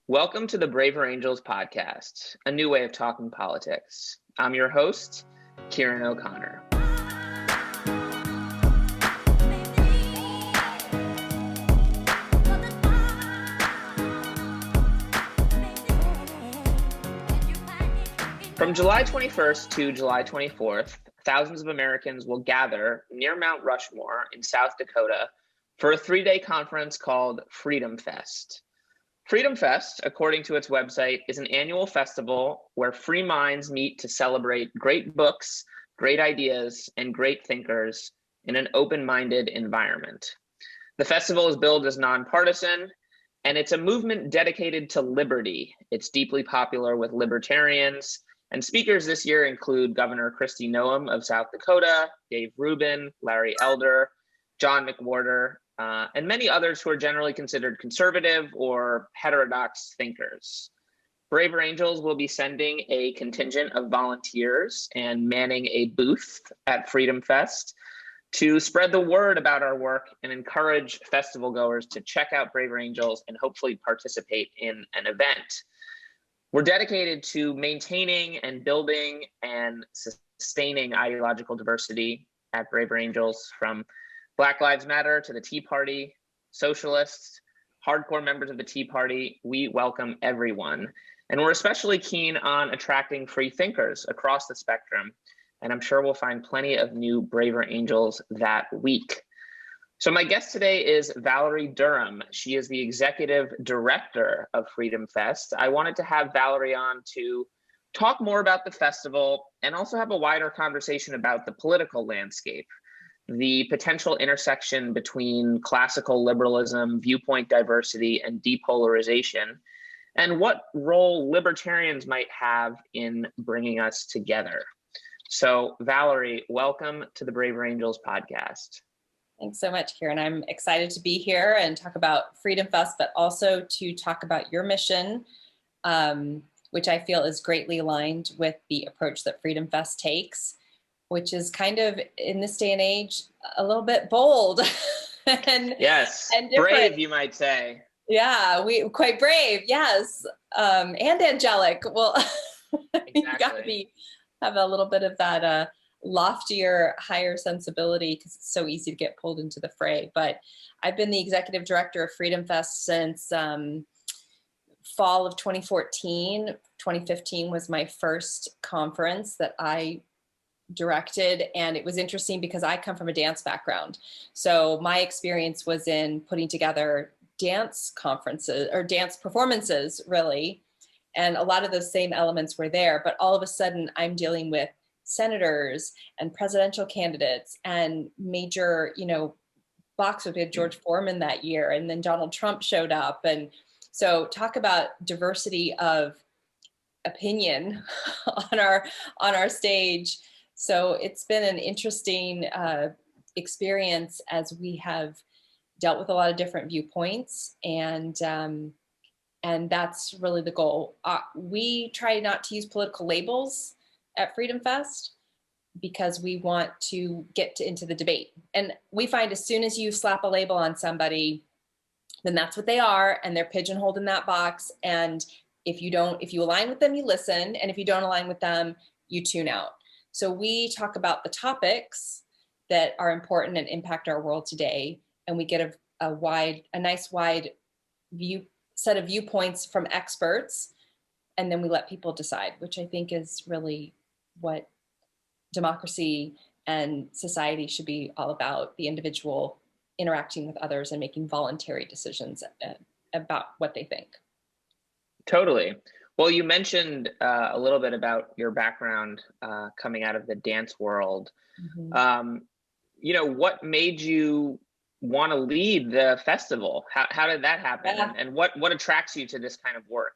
Welcome to the Braver Angels podcast, a new way of talking politics. I'm your host, Ciaran O'Connor. From July 21st to July 24th, thousands of Americans will gather near Mount Rushmore in South Dakota for a 3-day conference called FreedomFest. FreedomFest, according to its website, is an annual festival where free minds meet to celebrate great books, great ideas, and great thinkers in an open-minded environment. The festival is billed as nonpartisan, and it's a movement dedicated to liberty. It's deeply popular with libertarians, and speakers this year include Governor Kristi Noem of South Dakota, Dave Rubin, Larry Elder, John McWhorter, and many others who are generally considered conservative or heterodox thinkers. Braver Angels will be sending a contingent of volunteers and manning a booth at FreedomFest to spread the word about our work and encourage festival goers to check out Braver Angels and hopefully participate in an event. We're dedicated to maintaining and building and sustaining ideological diversity at Braver Angels, from Black Lives Matter to the Tea Party, socialists, hardcore members of the Tea Party. We welcome everyone. And we're especially keen on attracting free thinkers across the spectrum. And I'm sure we'll find plenty of new Braver Angels that week. So my guest today is Valerie Durham. She is the executive director of FreedomFest. I wanted to have Valerie on to talk more about the festival and also have a wider conversation about the political landscape, the potential intersection between classical liberalism, viewpoint diversity, and depolarization, and what role libertarians might have in bringing us together. So Valerie, welcome to the Braver Angels podcast. Thanks so much, Ciaran. I'm excited to be here and talk about FreedomFest, but also to talk about your mission, which I feel is greatly aligned with the approach that FreedomFest takes, which is kind of, in this day and age, a little bit bold. and brave, you might say. Yeah, we quite brave, yes, and angelic. Well, exactly. You got to have a little bit of that loftier, higher sensibility, because it's so easy to get pulled into the fray. But I've been the executive director of FreedomFest since fall of 2014. 2015 was my first conference that I directed, and it was interesting because I come from a dance background. So my experience was in putting together dance conferences or dance performances, really. And a lot of those same elements were there, but all of a sudden I'm dealing with senators and presidential candidates and major, box. We had George Foreman that year, and then Donald Trump showed up. And so talk about diversity of opinion on our stage. So it's been an interesting experience as we have dealt with a lot of different viewpoints, and that's really the goal. We try not to use political labels at FreedomFest because we want to get into the debate. And we find as soon as you slap a label on somebody, then that's what they are, and they're pigeonholed in that box. And if you align with them, you listen, and if you don't align with them, you tune out. So we talk about the topics that are important and impact our world today, and we get a nice wide set of viewpoints from experts, and then we let people decide, which I think is really what democracy and society should be all about: the individual interacting with others and making voluntary decisions about what they think. Totally. Well, you mentioned a little bit about your background coming out of the dance world. Mm-hmm. What made you want to lead the festival? How did that happen? Yeah. And what attracts you to this kind of work?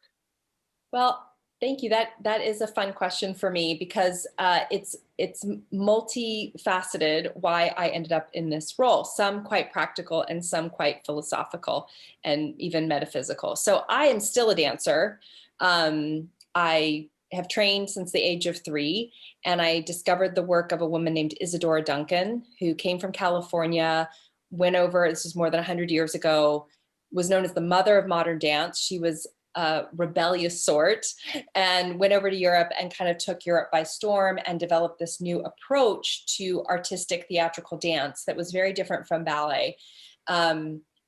Well, thank you. That is a fun question for me, because it's multifaceted why I ended up in this role. Some quite practical and some quite philosophical and even metaphysical. So I am still a dancer. I have trained since the age of 3, and I discovered the work of a woman named Isadora Duncan, who came from California, went over, this was more than 100 years ago, was known as the mother of modern dance. She was rebellious sort, and went over to Europe and kind of took Europe by storm and developed this new approach to artistic theatrical dance that was very different from ballet.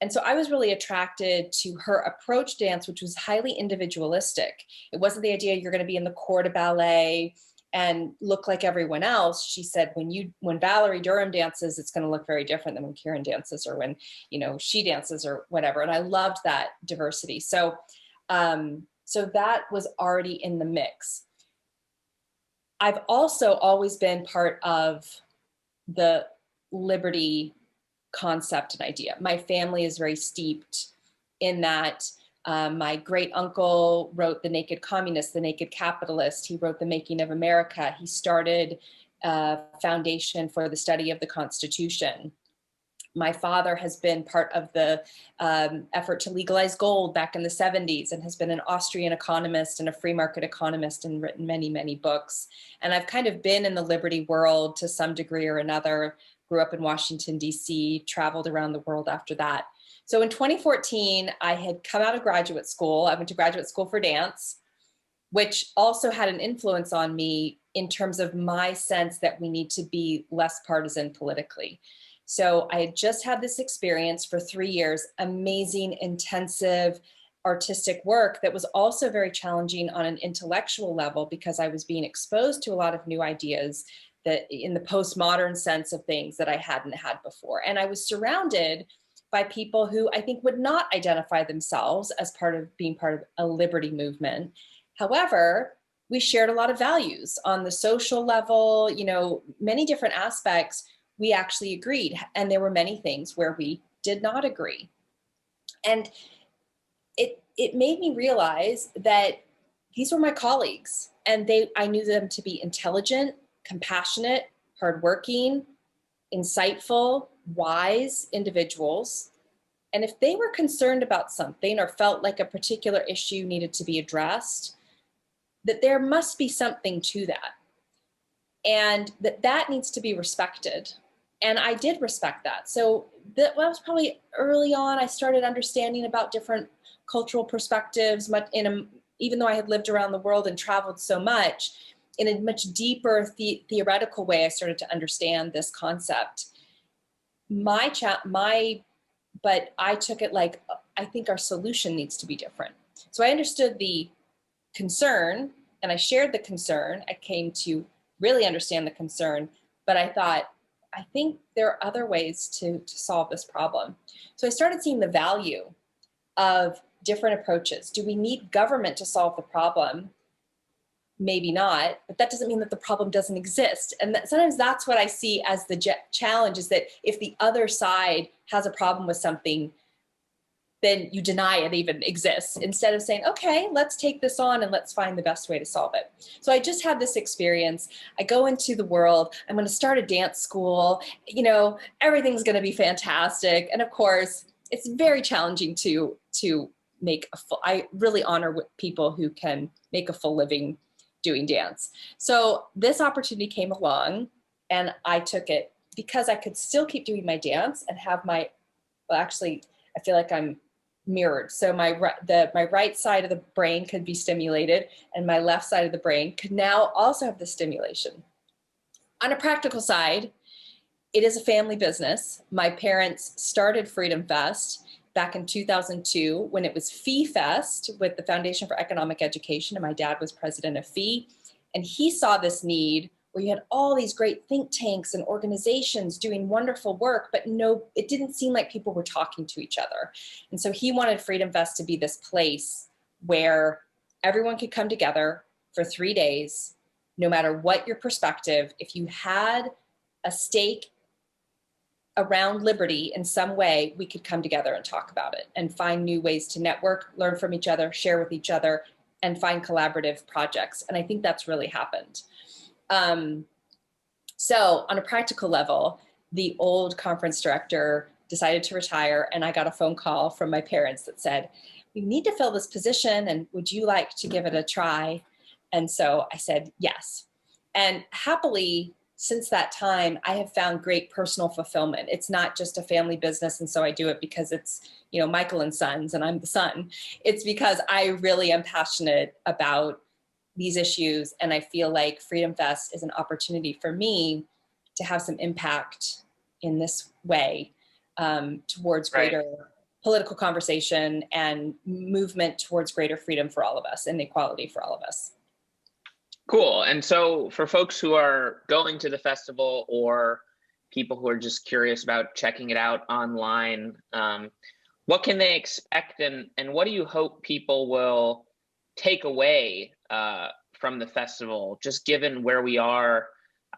And so I was really attracted to her approach dance, which was highly individualistic. It wasn't the idea you're going to be in the corps de ballet and look like everyone else. She said, when Valerie Durham dances, it's going to look very different than when Ciaran dances, or when, she dances or whatever. And I loved that diversity. So that was already in the mix. I've also always been part of the liberty concept and idea. My family is very steeped in that. My great uncle wrote The Naked Communist, The Naked Capitalist. He wrote The Making of America. He started a foundation for the study of the Constitution. My father has been part of the effort to legalize gold back in the 70s, and has been an Austrian economist and a free market economist, and written many, many books. And I've kind of been in the liberty world to some degree or another. Grew up in Washington, D.C., traveled around the world after that. So in 2014, I had come out of graduate school. I went to graduate school for dance, which also had an influence on me in terms of my sense that we need to be less partisan politically. So I had just had this experience for 3 years, amazing, intensive, artistic work that was also very challenging on an intellectual level, because I was being exposed to a lot of new ideas that in the postmodern sense of things that I hadn't had before. And I was surrounded by people who I think would not identify themselves as being part of a liberty movement. However, we shared a lot of values on the social level, many different aspects we actually agreed. And there were many things where we did not agree. And it made me realize that these were my colleagues, and I knew them to be intelligent, compassionate, hardworking, insightful, wise individuals. And if they were concerned about something or felt like a particular issue needed to be addressed, that there must be something to that. And that needs to be respected. And I did respect that. So that was probably early on. I started understanding about different cultural perspectives, even though I had lived around the world and traveled so much. In a much deeper theoretical way, I started to understand this concept. But I took it like, I think our solution needs to be different. So I understood the concern, and I shared the concern. I came to really understand the concern, but I thought, I think there are other ways to solve this problem. So I started seeing the value of different approaches. Do we need government to solve the problem? Maybe not, but that doesn't mean that the problem doesn't exist. And sometimes that's what I see as the challenge, is that if the other side has a problem with something, then you deny it even exists, instead of saying, okay, let's take this on and let's find the best way to solve it. So I just had this experience. I go into the world, I'm going to start a dance school, everything's going to be fantastic. And of course, it's very challenging to make I really honor people who can make a full living doing dance. So this opportunity came along, and I took it because I could still keep doing my dance and have I feel like I'm mirrored. So my right side of the brain could be stimulated, and my left side of the brain could now also have the stimulation. On a practical side, it is a family business. My parents started FreedomFest back in 2002 when it was Fee Fest with the Foundation for Economic Education, and my dad was president of Fee. And he saw this need where you had all these great think tanks and organizations doing wonderful work, but it didn't seem like people were talking to each other. And so he wanted FreedomFest to be this place where everyone could come together for 3 days, no matter what your perspective. If you had a stake around liberty in some way, we could come together and talk about it and find new ways to network, learn from each other, share with each other, and find collaborative projects. And I think that's really happened. So on a practical level, the old conference director decided to retire, and I got a phone call from my parents that said, we need to fill this position, and would you like to give it a try? And so I said, yes. And happily, since that time, I have found great personal fulfillment. It's not just a family business, and so I do it because it's Michael and Sons and I'm the son. It's because I really am passionate about these issues. And I feel like Freedom Fest is an opportunity for me to have some impact in this way towards greater political conversation and movement towards greater freedom for all of us and equality for all of us. Cool. And so for folks who are going to the festival or people who are just curious about checking it out online, what can they expect and what do you hope people will take away from the festival, just given where we are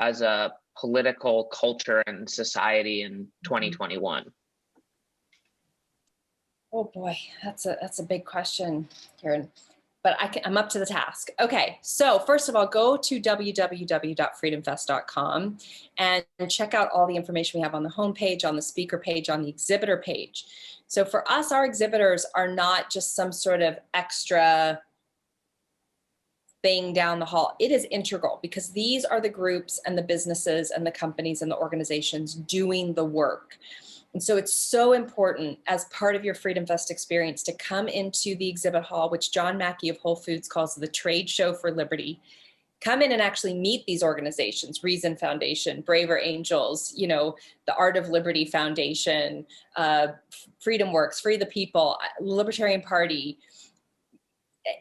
as a political culture and society in 2021? Oh boy, that's a big question, Ciaran, but I'm up to the task. Okay, so first of all, go to www.freedomfest.com and check out all the information we have on the homepage, on the speaker page, on the exhibitor page. So for us, our exhibitors are not just some sort of extra thing down the hall. It is integral because these are the groups and the businesses and the companies and the organizations doing the work. And so it's so important as part of your Freedom Fest experience to come into the exhibit hall, which John Mackey of Whole Foods calls the trade show for liberty. Come in and actually meet these organizations, Reason Foundation, Braver Angels, the Art of Liberty Foundation, Freedom Works, Free the People, Libertarian Party.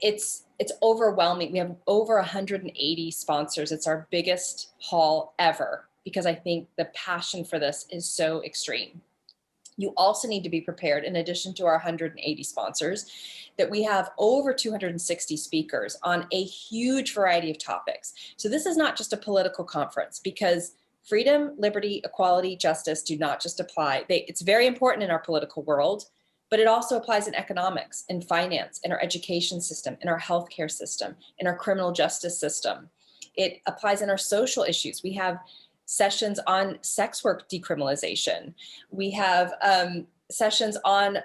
It's overwhelming. We have over 180 sponsors. It's our biggest hall ever because I think the passion for this is so extreme. You also need to be prepared, in addition to our 180 sponsors, that we have over 260 speakers on a huge variety of topics. So this is not just a political conference because freedom, liberty, equality, justice do not just apply. It's very important in our political world, but it also applies in economics, in finance, in our education system, in our healthcare system, in our criminal justice system. It applies in our social issues. We have sessions on sex work decriminalization. We have sessions on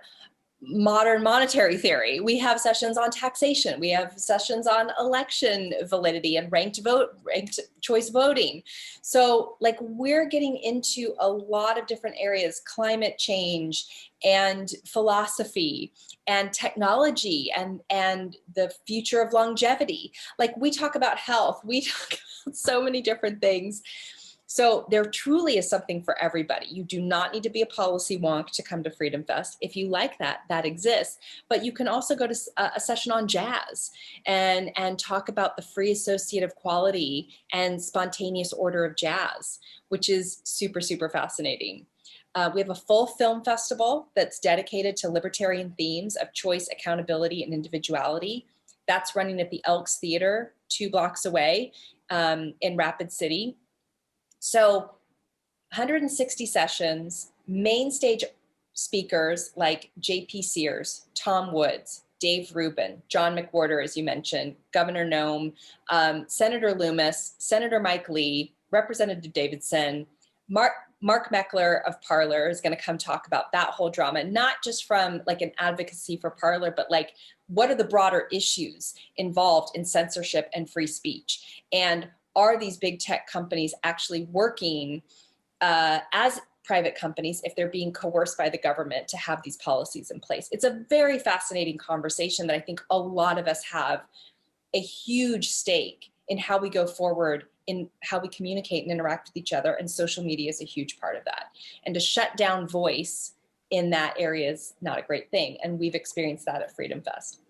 modern monetary theory. We have sessions on taxation. We have sessions on election validity and ranked choice voting. So we're getting into a lot of different areas, climate change and philosophy and technology and the future of longevity. We talk about health. We talk about so many different things. So there truly is something for everybody. You do not need to be a policy wonk to come to Freedom Fest. If you like that, that exists. But you can also go to a session on jazz and talk about the free associative quality and spontaneous order of jazz, which is super, super fascinating. We have a full film festival that's dedicated to libertarian themes of choice, accountability, and individuality. That's running at the Elks Theater 2 blocks away in Rapid City. So 160 sessions, main stage speakers like J.P. Sears, Tom Woods, Dave Rubin, John McWhorter, as you mentioned, Governor Noem, Senator Loomis, Senator Mike Lee, Representative Davidson, Mark Meckler of Parler is going to come talk about that whole drama, not just from an advocacy for Parler, but what are the broader issues involved in censorship and free speech? And are these big tech companies actually working as private companies if they're being coerced by the government to have these policies in place? It's a very fascinating conversation that I think a lot of us have a huge stake in how we go forward, in how we communicate and interact with each other, and social media is a huge part of that. And to shut down voice in that area is not a great thing, and we've experienced that at Freedom Fest.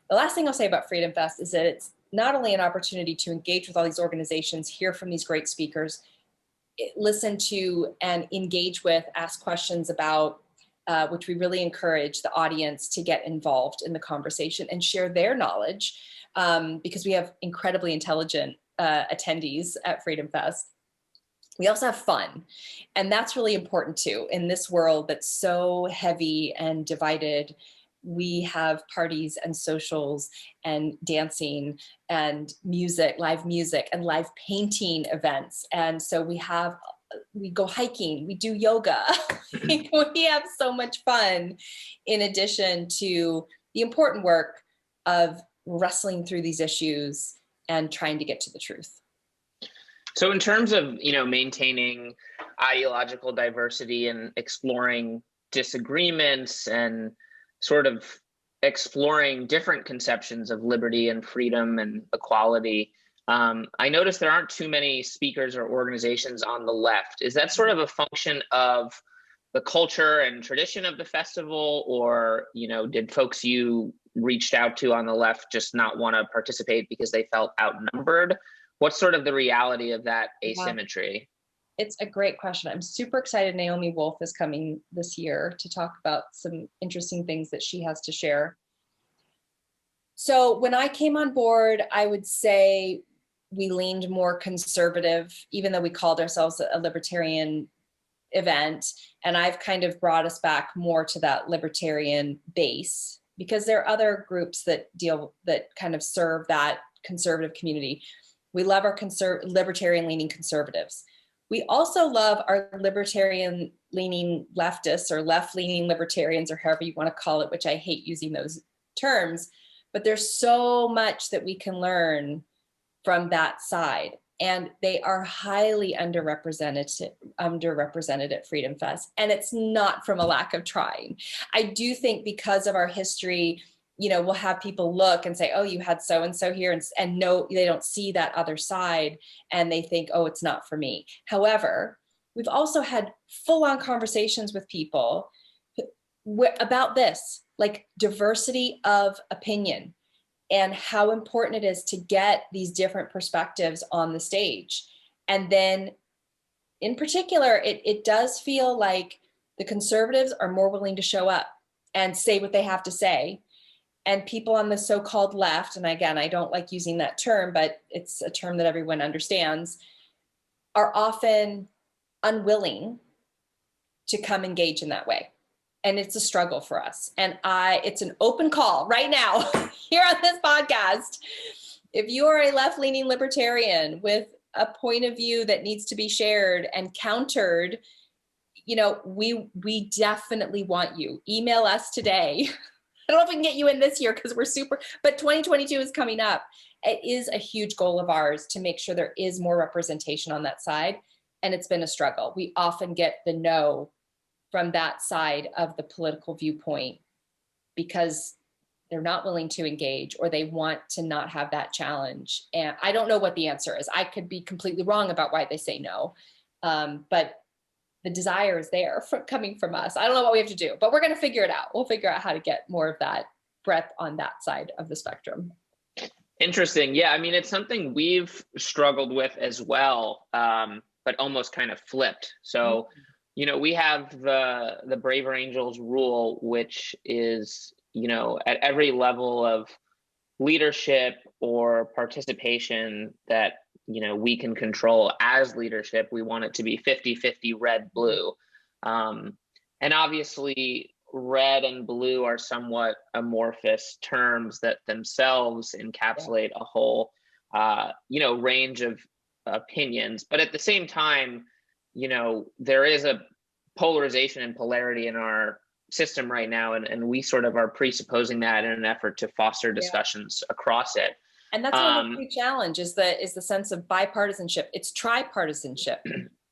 The last thing I'll say about Freedom Fest is that it's not only an opportunity to engage with all these organizations, hear from these great speakers, listen to and engage with, ask questions about, which we really encourage the audience to get involved in the conversation and share their knowledge, because we have incredibly intelligent attendees at Freedom Fest. We also have fun, and that's really important too. In this world that's so heavy and divided, we have parties and socials and dancing and music, live music and live painting events. And so we go hiking, we do yoga, we have so much fun, in addition to the important work of wrestling through these issues and trying to get to the truth. So in terms of, maintaining ideological diversity and exploring disagreements and sort of exploring different conceptions of liberty and freedom and equality. I noticed there aren't too many speakers or organizations on the left. Is that sort of a function of the culture and tradition of the festival, or, you know, did folks you reached out to on the left just not want to participate because they felt outnumbered? What's sort of the reality of that asymmetry? It's a great question. I'm super excited Naomi Wolf is coming this year to talk about some interesting things that she has to share. So when I came on board, I would say we leaned more conservative, even though we called ourselves a libertarian event. And I've kind of brought us back more to that libertarian base, because there are other groups that kind of serve that conservative community. We love our libertarian leaning conservatives. We also love our libertarian leaning leftists, or left leaning libertarians, or however you want to call it, which I hate using those terms, but there's so much that we can learn from that side. And they are highly underrepresented at Freedom Fest. And it's not from a lack of trying. I do think because of our history, you know, we'll have people look and say, oh, you had so-and-so here, and no, they don't see that other side, and they think, oh, it's not for me. However, we've also had full-on conversations with people about this, like diversity of opinion, and how important it is to get these different perspectives on the stage. And then in particular, it does feel like the conservatives are more willing to show up and say what they have to say. And people on the so-called left, and again, I don't like using that term, but it's a term that everyone understands, are often unwilling to come engage in that way. And it's a struggle for us. And it's an open call right now here on this podcast. If you are a left-leaning libertarian with a point of view that needs to be shared and countered, you know, we definitely want you. Email us today. I don't know if we can get you in this year because but 2022 is coming up. It is a huge goal of ours to make sure there is more representation on that side. And it's been a struggle. We often get the no from that side of the political viewpoint because they're not willing to engage, or they want to not have that challenge. And I don't know what the answer is. I could be completely wrong about why they say no. But the desire is there coming from us. I don't know what we have to do, but we're going to figure it out. We'll figure out how to get more of that breadth on that side of the spectrum. Interesting. Yeah, I mean, it's something we've struggled with as well, but almost kind of flipped. So, you know, we have the Braver Angels rule, which is, you know, at every level of leadership or participation that, you know, we can control as leadership, we want it to be 50-50 red, blue. And obviously red and blue are somewhat amorphous terms that themselves encapsulate a whole, you know, range of opinions. But at the same time, you know, there is a polarization and polarity in our system right now. And we sort of are presupposing that in an effort to foster discussions across it. And that's another big challenge is the sense of bipartisanship. It's tripartisanship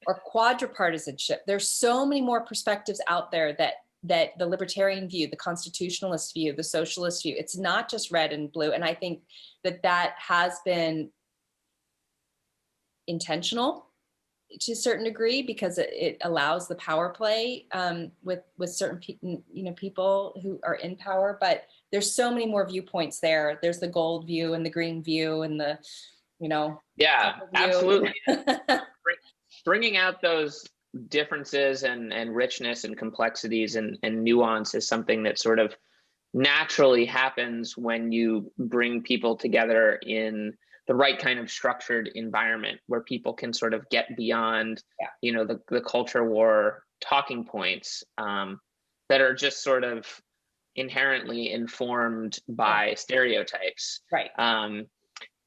or quadripartisanship. There's so many more perspectives out there that the libertarian view, the constitutionalist view, the socialist view, it's not just red and blue. And I think that has been intentional to a certain degree because it allows the power play with certain people who are in power. But there's so many more viewpoints there. There's the gold view and the green view and the, you know. Yeah, absolutely. Bringing out those differences and richness and complexities and nuance is something that sort of naturally happens when you bring people together in the right kind of structured environment where people can sort of get beyond, you know, the culture war talking points that are just sort of inherently informed by stereotypes. Right.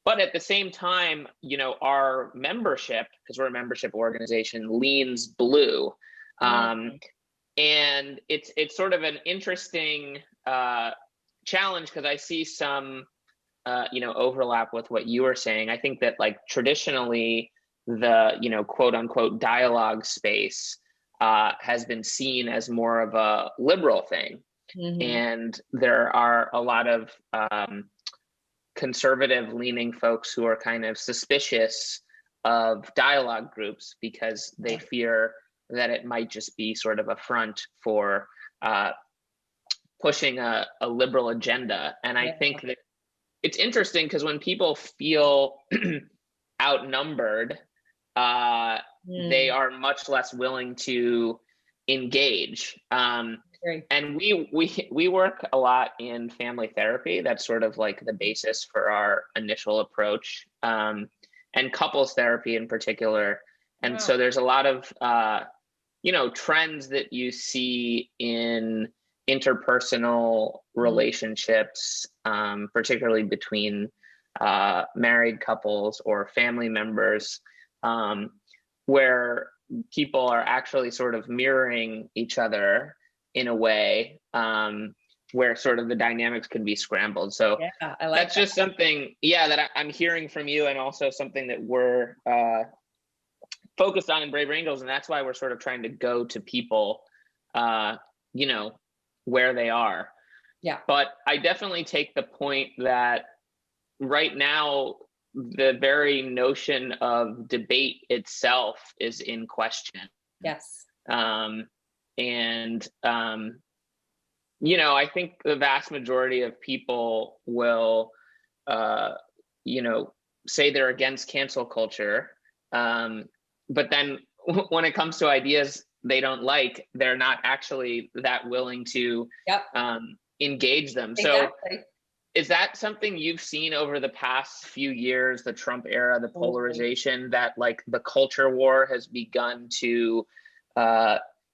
But at the same time, you know, our membership, because we're a membership organization, leans blue. And it's sort of an interesting challenge because I see some you know, overlap with what you were saying. I think that like traditionally the, you know, quote unquote dialogue space has been seen as more of a liberal thing. And there are a lot of conservative leaning folks who are kind of suspicious of dialogue groups because they fear that it might just be sort of a front for pushing a liberal agenda. And I think that it's interesting because when people feel outnumbered, they are much less willing to engage. And we work a lot in family therapy. That's sort of like the basis for our initial approach, and couples therapy in particular. And so there's a lot of trends that you see in interpersonal relationships, particularly between married couples or family members, where people are actually sort of mirroring each other in a way where sort of the dynamics can be scrambled. So I like that's just something, that I'm hearing from you, and also something that we're focused on in Braver Angels. And that's why we're sort of trying to go to people, where they are. Yeah. But I definitely take the point that right now, the very notion of debate itself is in question. Yes. I think the vast majority of people will, say they're against cancel culture. But then when it comes to ideas they don't like, they're not actually that willing to engage them. Exactly. So is that something you've seen over the past few years, the Trump era, the polarization, that like the culture war has begun to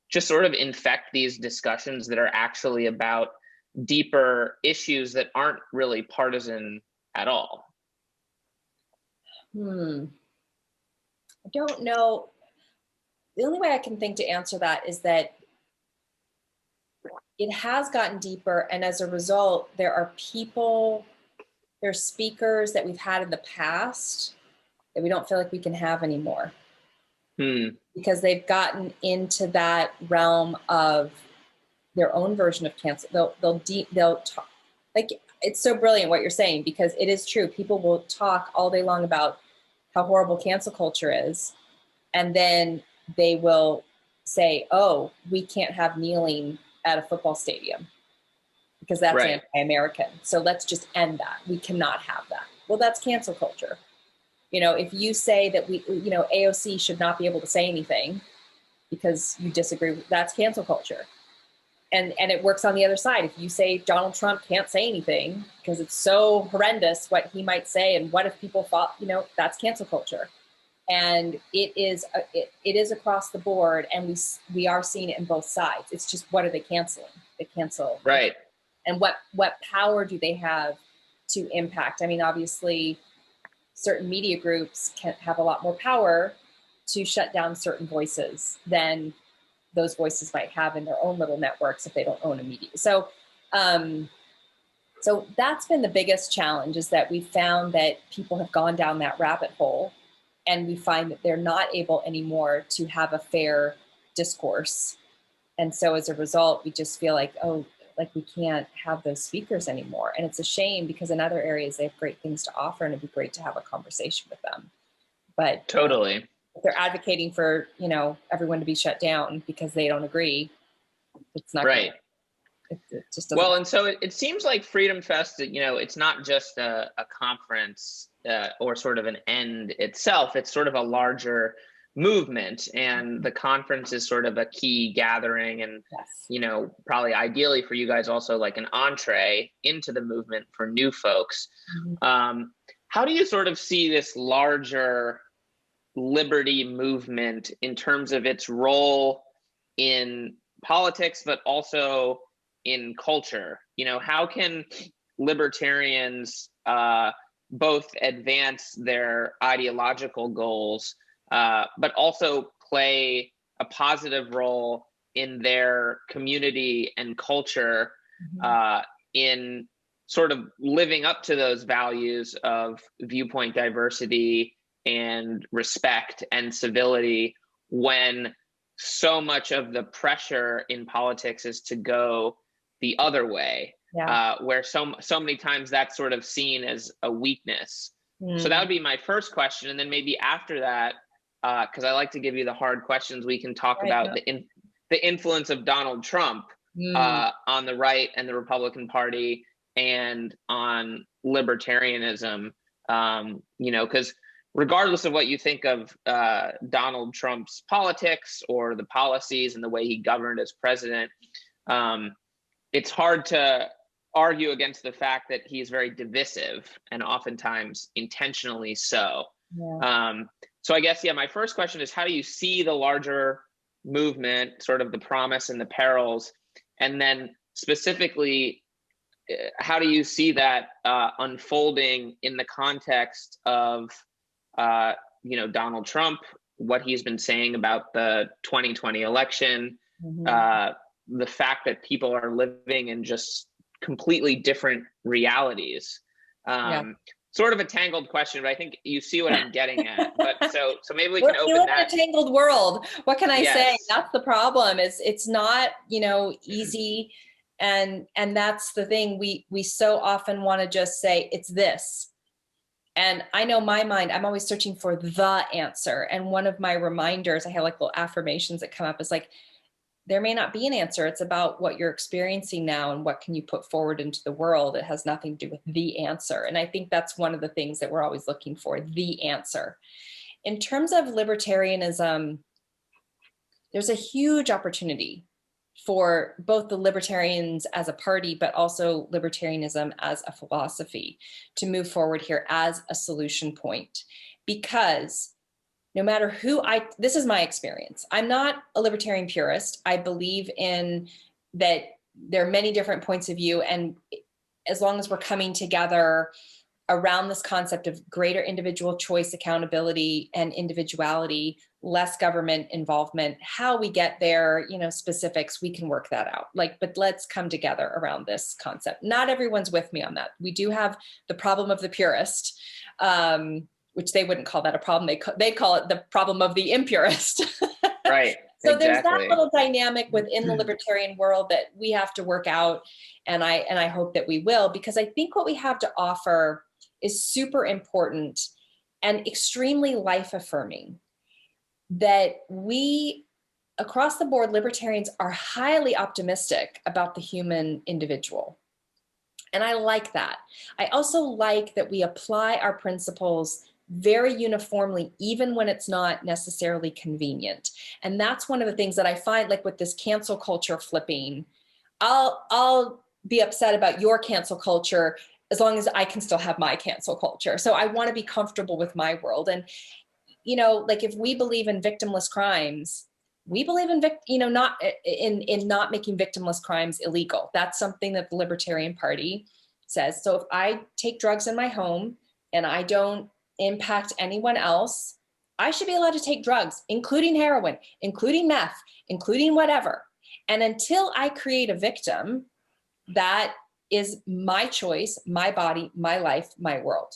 just sort of infect these discussions that are actually about deeper issues that aren't really partisan at all? I don't know. The only way I can think to answer that is that it has gotten deeper, and as a result, there are speakers that we've had in the past that we don't feel like we can have anymore. Because they've gotten into that realm of their own version of cancel. They'll talk, like, it's so brilliant what you're saying, because it is true. People will talk all day long about how horrible cancel culture is, and then they will say, "Oh, we can't have kneeling at a football stadium because that's anti-American. So let's just end that. We cannot have that." Well, that's cancel culture. If you say that AOC should not be able to say anything because you disagree, that's cancel culture. And it works on the other side. If you say Donald Trump can't say anything because it's so horrendous what he might say, and what if people thought, that's cancel culture. And it is across the board, and we are seeing it in both sides. It's just, what are they canceling? They cancel. Right. And what power do they have to impact? I mean, obviously, certain media groups can have a lot more power to shut down certain voices than those voices might have in their own little networks if they don't own a media. So that's been the biggest challenge, is that we found that people have gone down that rabbit hole, and we find that they're not able anymore to have a fair discourse. And so as a result, we just feel like, we can't have those speakers anymore. And it's a shame, because in other areas they have great things to offer, and it'd be great to have a conversation with them. But totally, if they're advocating for, everyone to be shut down because they don't agree, it's not right. It just doesn't. Well, and so it seems like FreedomFest, it's not just a conference or sort of an end itself. It's sort of a larger movement, and the conference is sort of a key gathering, and probably ideally for you guys also like an entree into the movement for new folks. How do you sort of see this larger liberty movement in terms of its role in politics, but also in culture? How can libertarians both advance their ideological goals, but also play a positive role in their community and culture, in sort of living up to those values of viewpoint diversity and respect and civility, when so much of the pressure in politics is to go the other way, where so many times that's sort of seen as a weakness. So that would be my first question. And then maybe after that, because I like to give you the hard questions, we can talk about the influence of Donald Trump on the right and the Republican Party and on libertarianism, because regardless of what you think of Donald Trump's politics or the policies and the way he governed as president, it's hard to argue against the fact that he's very divisive and oftentimes intentionally so. So I guess, my first question is, how do you see the larger movement, sort of the promise and the perils? And then specifically, how do you see that unfolding in the context of, Donald Trump, what he's been saying about the 2020 election, the fact that people are living in just completely different realities? Sort of a tangled question, but I think you see what I'm getting at. But so maybe we can open that. A tangled world. What can I say? That's the problem. It's not, easy. And that's the thing. We so often want to just say it's this. And I know my mind, I'm always searching for the answer. And one of my reminders, I have like little affirmations that come up, is like, there may not be an answer. It's about what you're experiencing now and what can you put forward into the world. It has nothing to do with the answer. And I think that's one of the things that we're always looking for, the answer. In terms of libertarianism, there's a huge opportunity for both the libertarians as a party, but also libertarianism as a philosophy to move forward here as a solution point. Because no matter this is my experience. I'm not a libertarian purist. I believe in that there are many different points of view. And as long as we're coming together around this concept of greater individual choice, accountability, and individuality, less government involvement, how we get there, specifics, we can work that out. But let's come together around this concept. Not everyone's with me on that. We do have the problem of the purist, which they wouldn't call that a problem. They call it the problem of the impurist. Right. So there's that little dynamic within the libertarian world that we have to work out. And I hope that we will, because I think what we have to offer is super important and extremely life affirming. That we, across the board, libertarians are highly optimistic about the human individual. And I like that. I also like that we apply our principles very uniformly, even when it's not necessarily convenient. And that's one of the things that I find, like with this cancel culture flipping, I'll be upset about your cancel culture as long as I can still have my cancel culture. So I want to be comfortable with my world. And, if we believe in victimless crimes, we believe in not making victimless crimes illegal. That's something that the Libertarian Party says. So if I take drugs in my home and I don't impact anyone else, I should be allowed to take drugs, including heroin, including meth, including whatever. And until I create a victim, that is my choice, my body, my life, my world.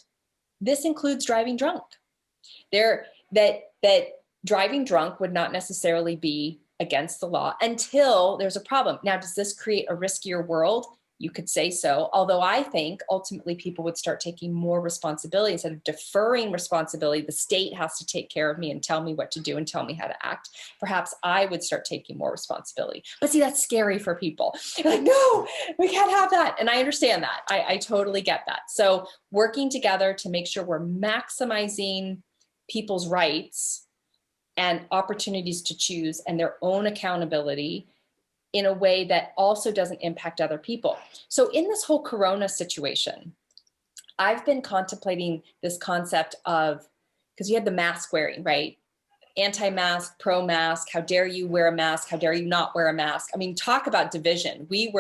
This includes driving drunk. That driving drunk would not necessarily be against the law until there's a problem. Now, does this create a riskier world? You could say so. Although I think ultimately people would start taking more responsibility instead of deferring responsibility. The state has to take care of me and tell me what to do and tell me how to act. Perhaps I would start taking more responsibility. But see, that's scary for people. They're like, no, we can't have that. And I understand that. I totally get that. So working together to make sure we're maximizing people's rights and opportunities to choose and their own accountability in a way that also doesn't impact other people. So in this whole Corona situation, I've been contemplating this concept of, because you had the mask wearing, right? Anti-mask, pro-mask, how dare you wear a mask? How dare you not wear a mask? I mean, talk about division. We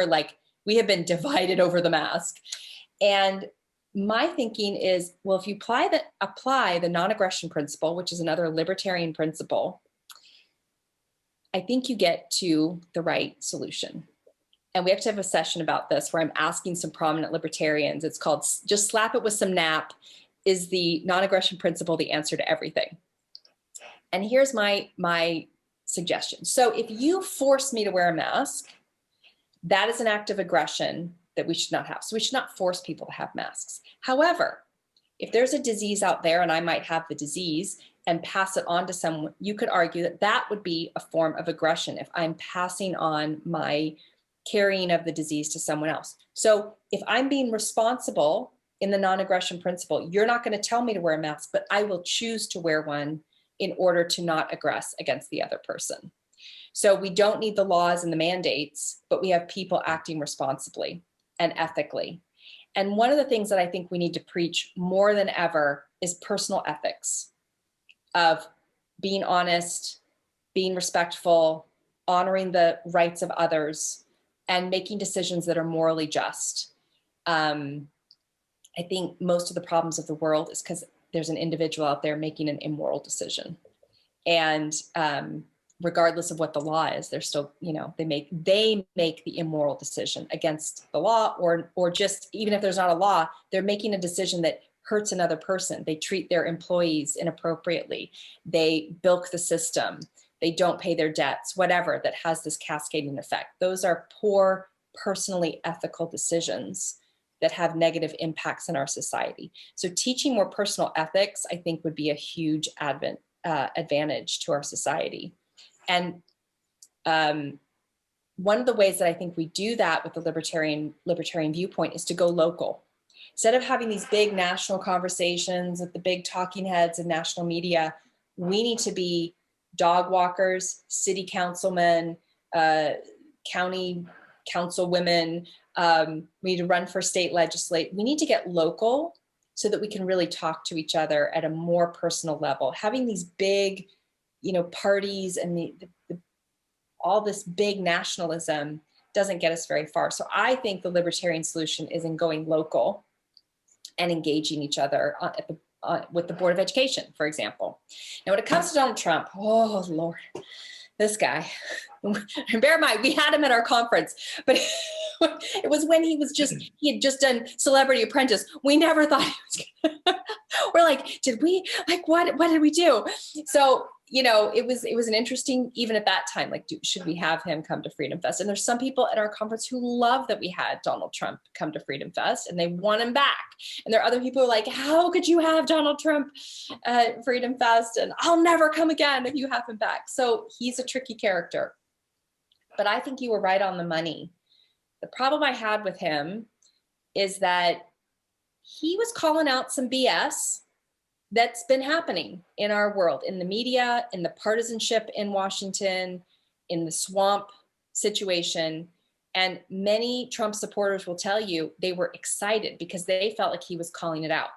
have been divided over the mask. And my thinking is, well, if you apply the non-aggression principle, which is another libertarian principle, I think you get to the right solution. And we have to have a session about this where I'm asking some prominent libertarians. It's called Just Slap It With Some Nap. Is the non-aggression principle the answer to everything? And here's my suggestions. So if you force me to wear a mask, that is an act of aggression that we should not have. So we should not force people to have masks. However, if there's a disease out there and I might have the disease and pass it on to someone, you could argue that that would be a form of aggression if I'm passing on my carrying of the disease to someone else. So if I'm being responsible in the non-aggression principle, you're not going to tell me to wear a mask, but I will choose to wear one in order to not aggress against the other person. So we don't need the laws and the mandates, but we have people acting responsibly and ethically. And one of the things that I think we need to preach more than ever is personal ethics of being honest, being respectful, honoring the rights of others, and making decisions that are morally just. I think most of the problems of the world is because there's an individual out there making an immoral decision. And regardless of what the law is, they're still, they make the immoral decision against the law, or just even if there's not a law, they're making a decision that hurts another person. They treat their employees inappropriately. They bilk the system. They don't pay their debts, whatever, that has this cascading effect. Those are poor, personally ethical decisions that have negative impacts in our society. So teaching more personal ethics, I think, would be a huge advantage to our society. And one of the ways that I think we do that with the libertarian viewpoint is to go local. Instead of having these big national conversations with the big talking heads and national media, we need to be dog walkers, city councilmen, county councilwomen. We need to run for state legislate. We need to get local so that we can really talk to each other at a more personal level. Having these big, parties and all this big nationalism doesn't get us very far. So I think the libertarian solution is in going local and engaging each other with the Board of Education, for example. Now, when it comes to Donald Trump, oh Lord, this guy, bear in mind, we had him at our conference, but it was when he had just done Celebrity Apprentice. We never thought he was gonna, we're like, what did we do? So, it was an interesting, even at that time, should we have him come to Freedom Fest? And there's some people at our conference who love that we had Donald Trump come to Freedom Fest and they want him back. And there are other people who are like, how could you have Donald Trump at Freedom Fest? And I'll never come again if you have him back. So he's a tricky character. But I think you were right on the money. The problem I had with him is that he was calling out some BS that's been happening in our world, in the media, in the partisanship in Washington, in the swamp situation. And many Trump supporters will tell you they were excited because they felt like he was calling it out.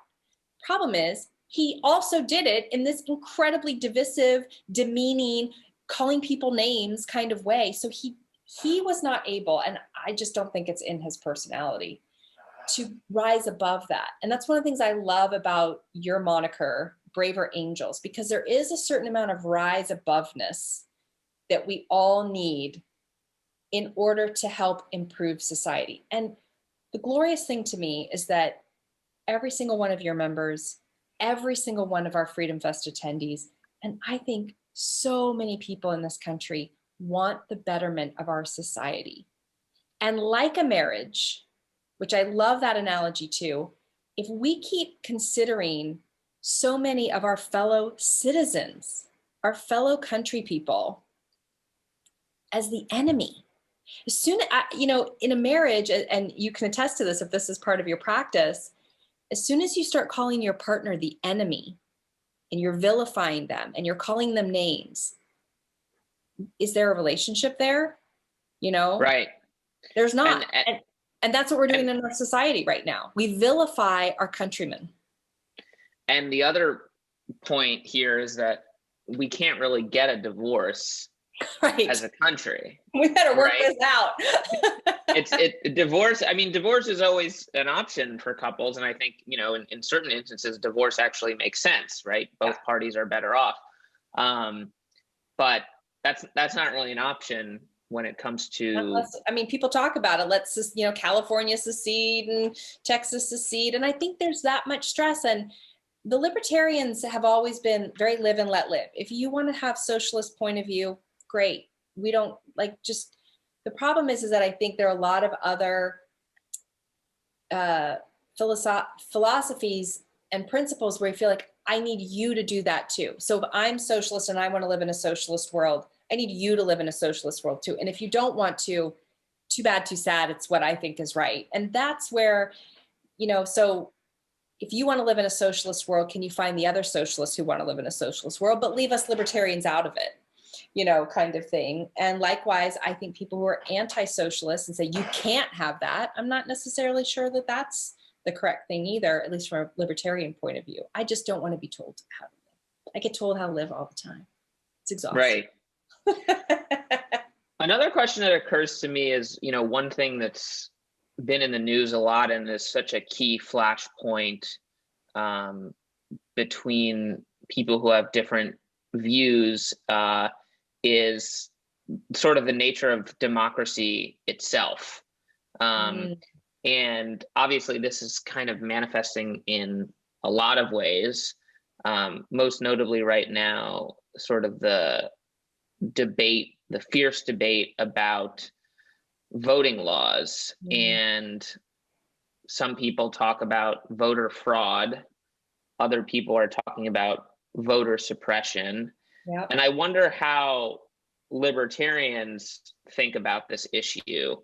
Problem is, he also did it in this incredibly divisive, demeaning, calling people names kind of way. So he was not able, and I just don't think it's in his personality, to rise above that. And that's one of the things I love about your moniker, Braver Angels, because there is a certain amount of rise aboveness that we all need in order to help improve society. And the glorious thing to me is that every single one of your members, every single one of our Freedom Fest attendees, and I think so many people in this country want the betterment of our society. And like a marriage, which I love that analogy too, if we keep considering so many of our fellow citizens, our fellow country people, as the enemy, as soon as, in a marriage, and you can attest to this if this is part of your practice, as soon as you start calling your partner the enemy and you're vilifying them and you're calling them names, is there a relationship there? Right. There's not. And that's what we're doing in our society right now. We vilify our countrymen. And the other point here is that we can't really get a divorce as a country. We better work this out. Divorce. I mean, divorce is always an option for couples. And I think, in certain instances, divorce actually makes sense, right? Both parties are better off. But that's not really an option when it comes to, people talk about it. Let's just, California secede and Texas secede. And I think there's that much stress. And the libertarians have always been very live and let live. If you want to have socialist point of view, great. We don't like just, the problem is that I think there are a lot of other philosophies and principles where I feel like I need you to do that too. So if I'm socialist and I want to live in a socialist world, I need you to live in a socialist world too. And if you don't want to, too bad, too sad, it's what I think is right. And that's where, so if you want to live in a socialist world, can you find the other socialists who want to live in a socialist world, but leave us libertarians out of it, kind of thing. And likewise, I think people who are anti-socialists and say you can't have that, I'm not necessarily sure that that's the correct thing either, at least from a libertarian point of view. I just don't want to be told how to live. I get told how to live all the time. It's exhausting. Right. Another question that occurs to me is, one thing that's been in the news a lot and is such a key flashpoint between people who have different views is sort of the nature of democracy itself. And obviously this is kind of manifesting in a lot of ways, most notably right now, sort of the fierce debate about voting laws. And some people talk about voter fraud. Other people are talking about voter suppression. Yep. And I wonder how libertarians think about this issue,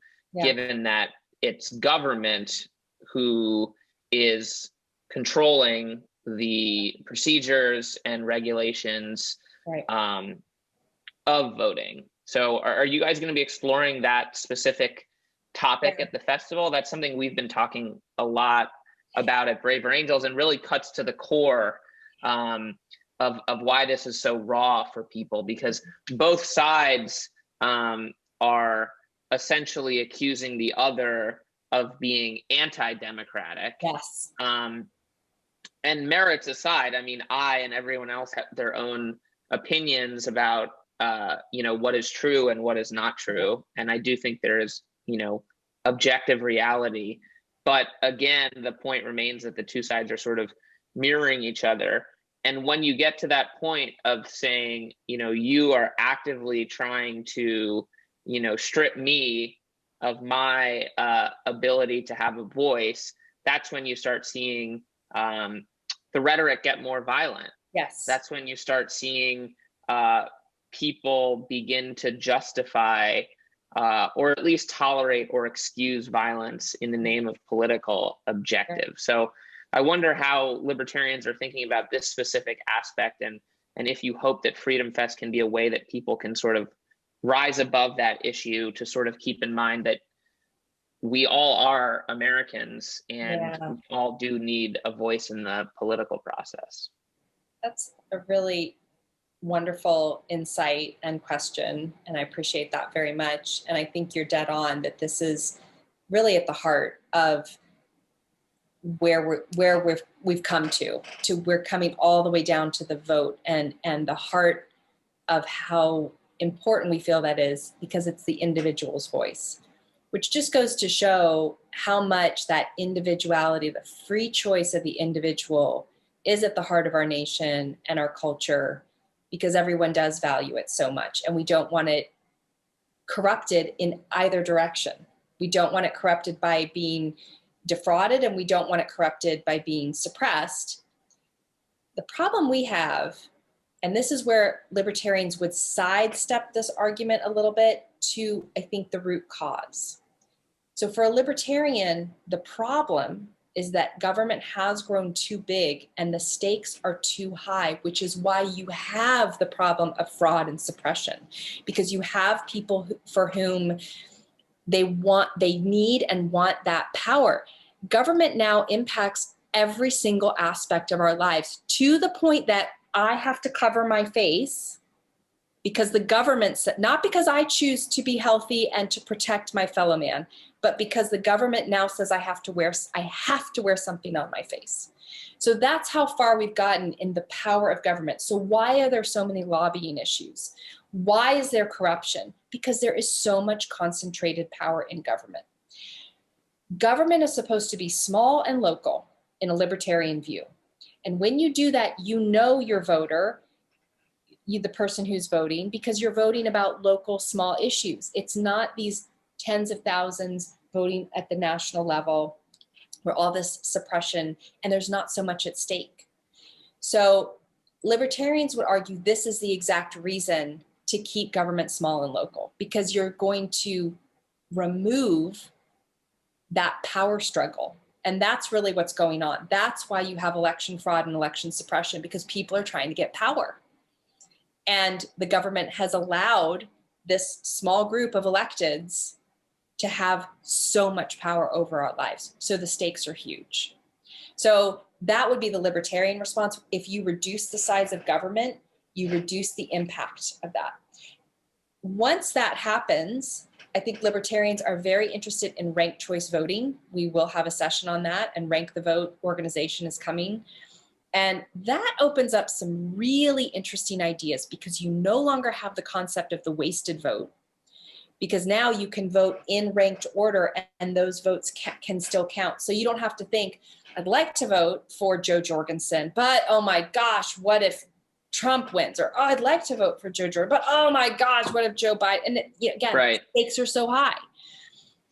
given that it's government who is controlling the procedures and regulations of voting. So are you guys going to be exploring that specific topic at the festival? That's something we've been talking a lot about at Braver Angels, and really cuts to the core of why this is so raw for people, because both sides are essentially accusing the other of being anti-democratic. Yes. And merits aside, I mean, I and everyone else have their own opinions about what is true and what is not true. And I do think there is, objective reality. But again, the point remains that the two sides are sort of mirroring each other. And when you get to that point of saying, you are actively trying to, strip me of my ability to have a voice, that's when you start seeing the rhetoric get more violent. Yes. That's when you start seeing people begin to justify or at least tolerate or excuse violence in the name of political objective. So I wonder how libertarians are thinking about this specific aspect, and if you hope that FreedomFest can be a way that people can sort of rise above that issue to sort of keep in mind that we all are Americans and we all do need a voice in the political process. That's a really wonderful insight and question, and I appreciate that very much. And I think you're dead on that this is really at the heart of where we've come to we're coming all the way down to the vote, and the heart of how important we feel that is, because it's the individual's voice, which just goes to show how much that individuality, the free choice of the individual, is at the heart of our nation and our culture, because everyone does value it so much, and we don't want it corrupted in either direction. We don't want it corrupted by being defrauded, and we don't want it corrupted by being suppressed. The problem we have, and this is where libertarians would sidestep this argument a little bit to, I think, the root cause. So for a libertarian, the problem is that government has grown too big and the stakes are too high, which is why you have the problem of fraud and suppression, because you have people for whom they need and want that power. Government now impacts every single aspect of our lives, to the point that I have to cover my face because the government said, not because I choose to be healthy and to protect my fellow man, but because the government now says I have to wear something on my face. So that's how far we've gotten in the power of government. So why are there so many lobbying issues? Why is there corruption? Because there is so much concentrated power in government. Government is supposed to be small and local in a libertarian view. And when you do that, you know your voter. the person who's voting, because you're voting about local small issues. It's not these tens of thousands voting at the national level where all this suppression and there's not so much at stake. So libertarians would argue this is the exact reason to keep government small and local, because you're going to remove that power struggle. And that's really what's going on. That's why you have election fraud and election suppression, because people are trying to get power. And the government has allowed this small group of electeds to have so much power over our lives. So the stakes are huge. So that would be the libertarian response. If you reduce the size of government, you reduce the impact of that. Once that happens, I think libertarians are very interested in ranked choice voting. We will have a session on that, and Rank the Vote organization is coming. And that opens up some really interesting ideas, because you no longer have the concept of the wasted vote, because now you can vote in ranked order and those votes can still count. So you don't have to think, I'd like to vote for Joe Jorgensen, but oh my gosh, what if Trump wins? Or, oh, I'd like to vote for Joe Jordan, but oh my gosh, what if Joe Biden? And again, right. Stakes are so high.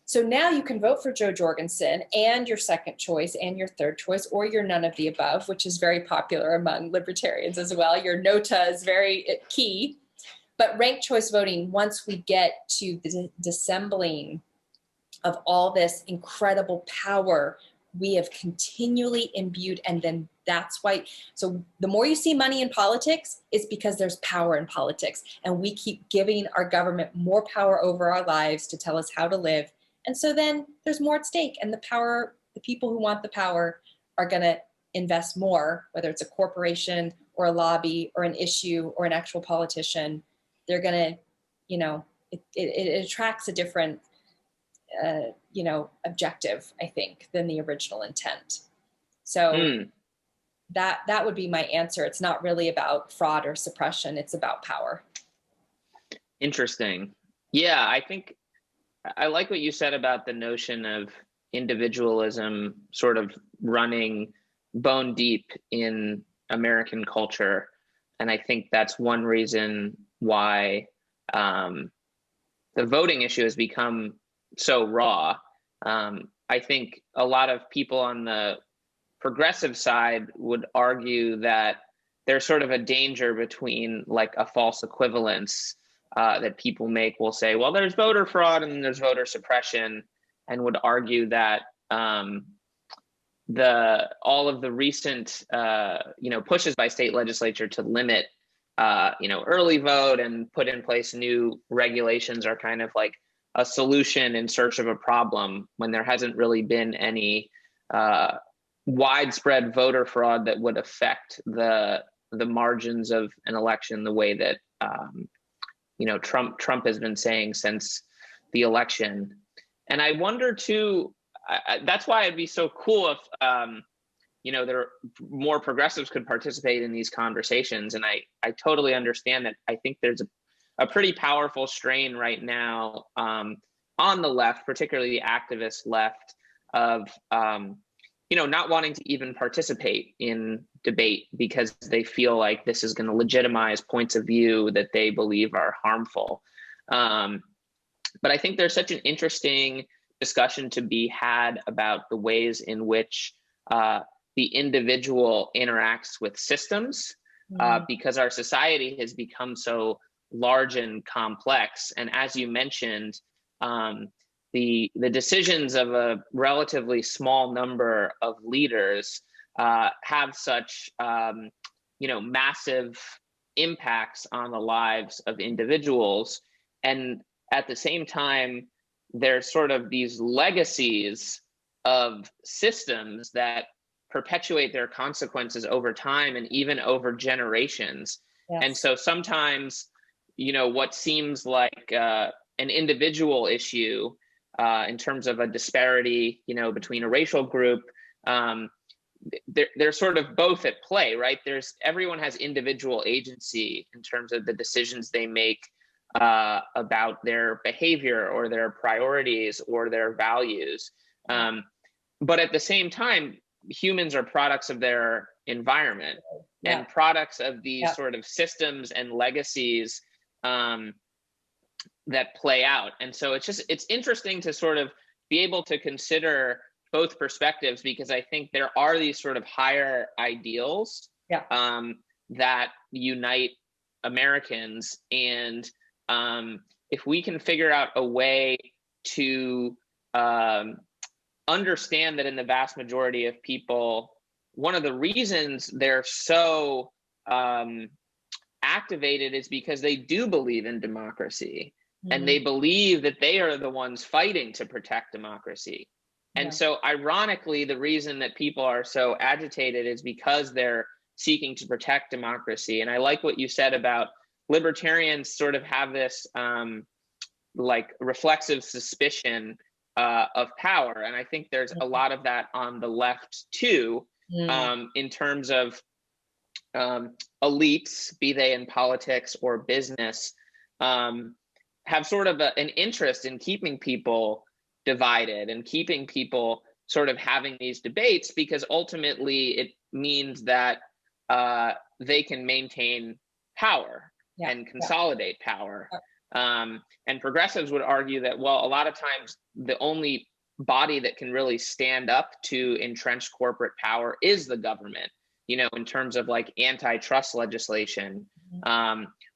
So now you can vote for Joe Jorgensen and your second choice and your third choice, or your none of the above, which is very popular among libertarians as well. Your nota is very key. But ranked choice voting, once we get to the dissembling of all this incredible power we have continually imbued, and then that's why, so the more you see money in politics, it's because there's power in politics, and we keep giving our government more power over our lives to tell us how to live. And so then there's more at stake, and the people who want the power are going to invest more, whether it's a corporation or a lobby or an issue or an actual politician. They're going to, it attracts a different objective, I think, than the original intent. So that would be my answer. It's not really about fraud or suppression. It's about power. Interesting. Yeah, I think I like what you said about the notion of individualism sort of running bone deep in American culture. And I think that's one reason why the voting issue has become so raw. I think a lot of people on the progressive side would argue that there's sort of a danger between like a false equivalence that people make. Will say, well, there's voter fraud and then there's voter suppression, and would argue that all of the recent pushes by state legislature to limit early vote and put in place new regulations are kind of like a solution in search of a problem, when there hasn't really been any widespread voter fraud that would affect the margins of an election the way that Trump has been saying since the election. And I wonder too, that's why it'd be so cool if there more progressives could participate in these conversations. And I totally understand that. I think there's a pretty powerful strain right now on the left, particularly the activist left, of not wanting to even participate in debate because they feel like this is going to legitimize points of view that they believe are harmful. But I think there's such an interesting discussion to be had about the ways in which the individual interacts with systems, because our society has become so large and complex. And as you mentioned, the decisions of a relatively small number of leaders have such massive impacts on the lives of individuals. And at the same time, there's sort of these legacies of systems that perpetuate their consequences over time and even over generations. Yes. And so sometimes, what seems like an individual issue in terms of a disparity, between a racial group, they're sort of both at play, right? Everyone has individual agency in terms of the decisions they make about their behavior or their priorities or their values. But at the same time, humans are products of their environment. and products of these Yeah. sort of systems and legacies that play out. And so it's interesting to sort of be able to consider both perspectives, because I think there are these sort of higher ideals that unite Americans. And if we can figure out a way to understand that in the vast majority of people, one of the reasons they're so activated is because they do believe in democracy, and they believe that they are the ones fighting to protect democracy. And so ironically, the reason that people are so agitated is because they're seeking to protect democracy. And I like what you said about libertarians sort of have this like reflexive suspicion of power. And I think there's a lot of that on the left too, in terms of elites, be they in politics or business, have sort of an interest in keeping people divided and keeping people sort of having these debates, because ultimately it means that they can maintain power and consolidate power. And progressives would argue that, well, a lot of times the only body that can really stand up to entrenched corporate power is the government, you know, in terms of like antitrust legislation,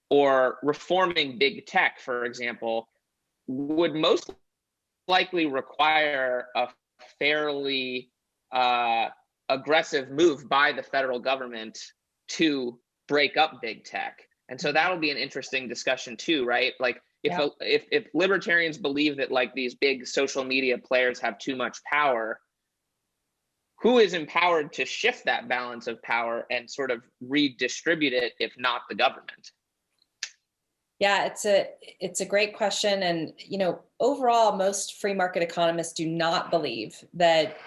or reforming big tech, for example, would most likely require a fairly aggressive move by the federal government to break up big tech. And so that'll be an interesting discussion too, right? Like if libertarians believe that like these big social media players have too much power, who is empowered to shift that balance of power and sort of redistribute it if not the government? Yeah, it's a great question. And, you know, overall, most free market economists do not believe that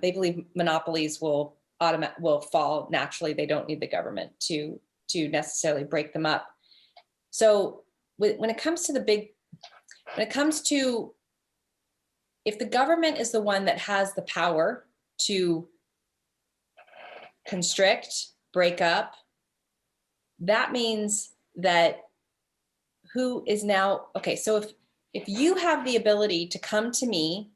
they believe monopolies will fall naturally. They don't need the government to necessarily break them up. So when it comes to if the government is the one that has the power to constrict, break up, that means that who is now, okay, so if you have the ability to come to me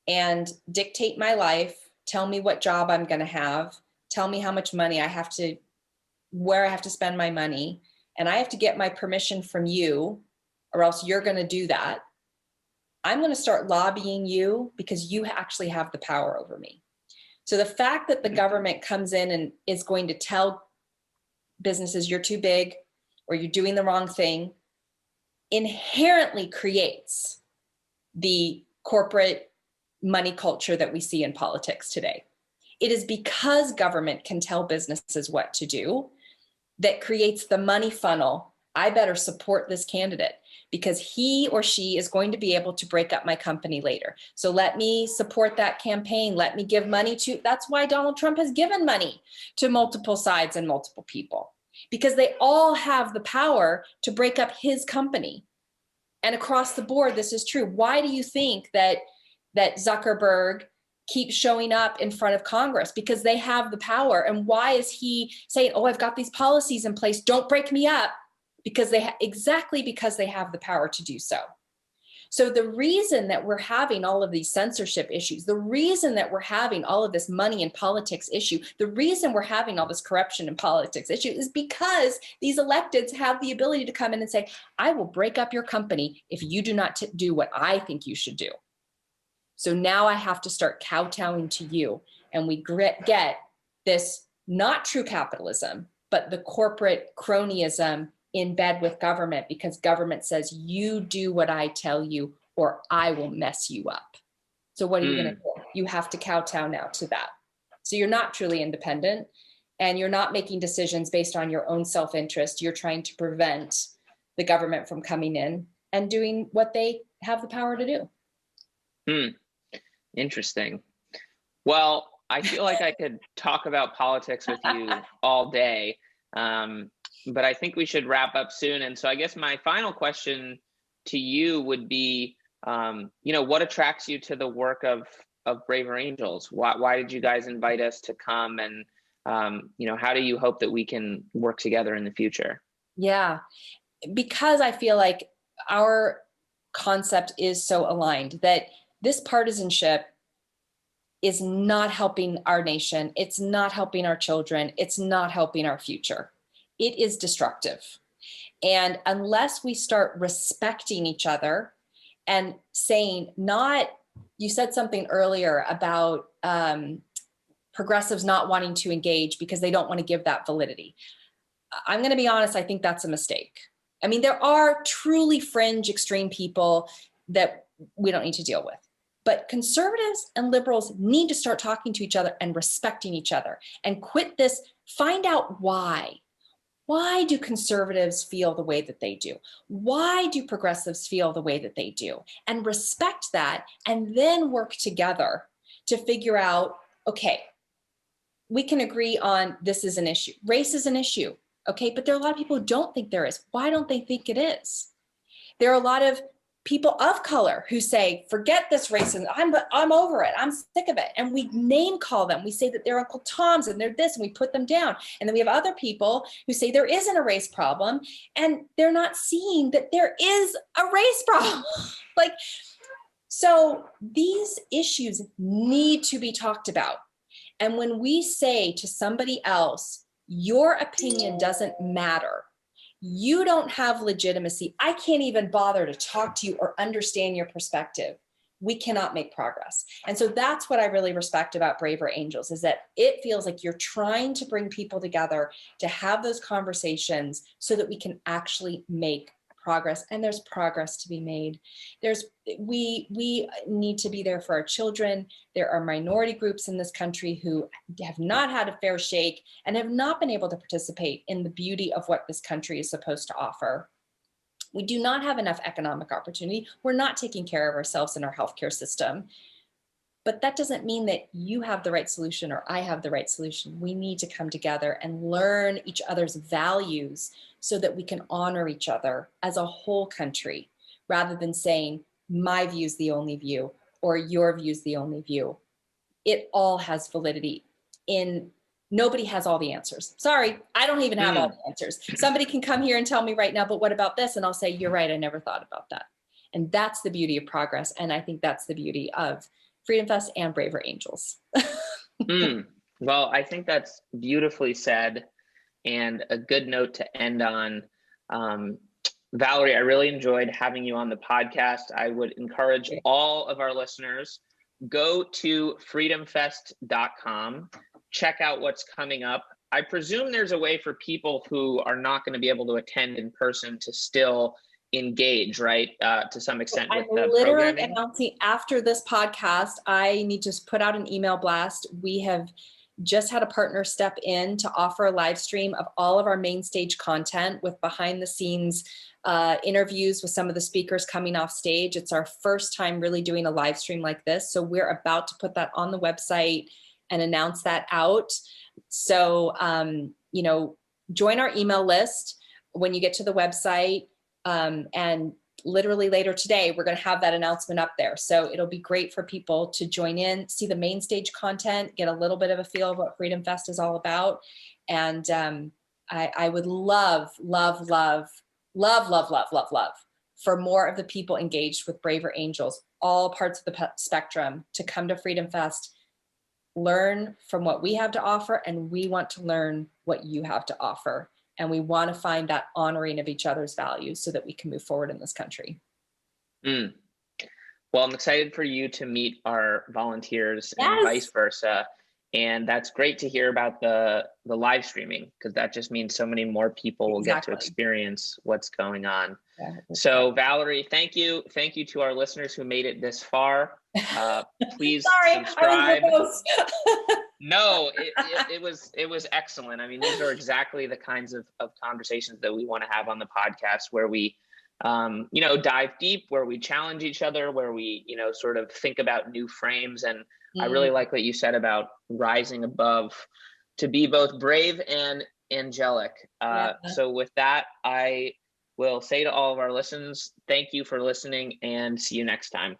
and dictate my life, tell me what job I'm going to have, tell me how much money I have to, where I have to spend my money, and I have to get my permission from you, or else you're going to do that, I'm going to start lobbying you because you actually have the power over me. So the fact that the government comes in and is going to tell businesses you're too big or you're doing the wrong thing inherently creates the corporate money culture that we see in politics today. It is because government can tell businesses what to do that creates the money funnel. I better support this candidate because he or she is going to be able to break up my company later. So let me support that campaign. Let me give money to, that's why Donald Trump has given money to multiple sides and multiple people, because they all have the power to break up his company. And across the board, this is true. Why do you think that Zuckerberg keeps showing up in front of Congress? Because they have the power. And why is he saying, oh, I've got these policies in place, don't break me up? Because exactly because they have the power to do so. So the reason that we're having all of these censorship issues, the reason that we're having all of this money in politics issue, the reason we're having all this corruption in politics issue is because these electeds have the ability to come in and say, I will break up your company if you do not do what I think you should do. So now I have to start kowtowing to you. And we get this not true capitalism, but the corporate cronyism in bed with government, because government says, you do what I tell you or I will mess you up. So what are you going to do? You have to kowtow now to that. So you're not truly independent and you're not making decisions based on your own self-interest. You're trying to prevent the government from coming in and doing what they have the power to do. Interesting. Well, I feel like I could talk about politics with you all day. But I think we should wrap up soon. And so I guess my final question to you would be, what attracts you to the work of Braver Angels? Why did you guys invite us to come and how do you hope that we can work together in the future? Yeah, because I feel like our concept is so aligned that this partisanship is not helping our nation. It's not helping our children. It's not helping our future. It is destructive. And unless we start respecting each other and saying, you said something earlier about progressives not wanting to engage because they don't want to give that validity. I'm going to be honest, I think that's a mistake. I mean, there are truly fringe extreme people that we don't need to deal with. But conservatives and liberals need to start talking to each other and respecting each other and quit this. Find out why. Why do conservatives feel the way that they do? Why do progressives feel the way that they do? And respect that, and then work together to figure out, okay, we can agree on this is an issue. Race is an issue, okay? But there are a lot of people who don't think there is. Why don't they think it is? There are a lot of people of color who say, forget this racism. I'm over it. I'm sick of it. And we name call them. We say that they're Uncle Toms and they're this, and we put them down. And then we have other people who say there isn't a race problem, and they're not seeing that there is a race problem. So these issues need to be talked about. And when we say to somebody else, your opinion doesn't matter, you don't have legitimacy, I can't even bother to talk to you or understand your perspective, we cannot make progress. And so that's what I really respect about Braver Angels, is that it feels like you're trying to bring people together to have those conversations so that we can actually make progress. And there's progress to be made. We need to be there for our children. There are minority groups in this country who have not had a fair shake and have not been able to participate in the beauty of what this country is supposed to offer. We do not have enough economic opportunity. We're not taking care of ourselves in our healthcare system. But that doesn't mean that you have the right solution or I have the right solution. We need to come together and learn each other's values so that we can honor each other as a whole country, rather than saying, my view is the only view or your view is the only view. It all has validity. Nobody has all the answers. Sorry, I don't even have all the answers. Somebody can come here and tell me right now, but what about this? And I'll say, you're right, I never thought about that. And that's the beauty of progress. And I think that's the beauty of FreedomFest and Braver Angels. Well, I think that's beautifully said and a good note to end on. Valerie, I really enjoyed having you on the podcast. I would encourage all of our listeners, go to freedomfest.com, check out what's coming up. I presume there's a way for people who are not going to be able to attend in person to still engage, right? To some extent with the literally programming. Announcing after this podcast, I need to put out an email blast. We have just had a partner step in to offer a live stream of all of our main stage content with behind the scenes interviews with some of the speakers coming off stage. It's our first time really doing a live stream like this. So we're about to put that on the website and announce that out. So, join our email list when you get to the website. And literally later today, we're going to have that announcement up there. So it'll be great for people to join in, see the main stage content, get a little bit of a feel of what Freedom Fest is all about. And I would love for more of the people engaged with Braver Angels, all parts of the spectrum, to come to Freedom Fest, learn from what we have to offer, and we want to learn what you have to offer. And we want to find that honoring of each other's values so that we can move forward in this country. Well, I'm excited for you to meet our volunteers and vice versa. And that's great to hear about the live streaming, because that just means so many more people will get to experience what's going on. So Valerie, thank you. Thank you to our listeners who made it this far. Please subscribe. No, it was excellent. I mean, these are exactly the kinds of conversations that we want to have on the podcast, where we, dive deep, where we challenge each other, where we, sort of think about new frames. And I really like what you said about rising above to be both brave and angelic. So with that, I will say to all of our listeners, thank you for listening and see you next time.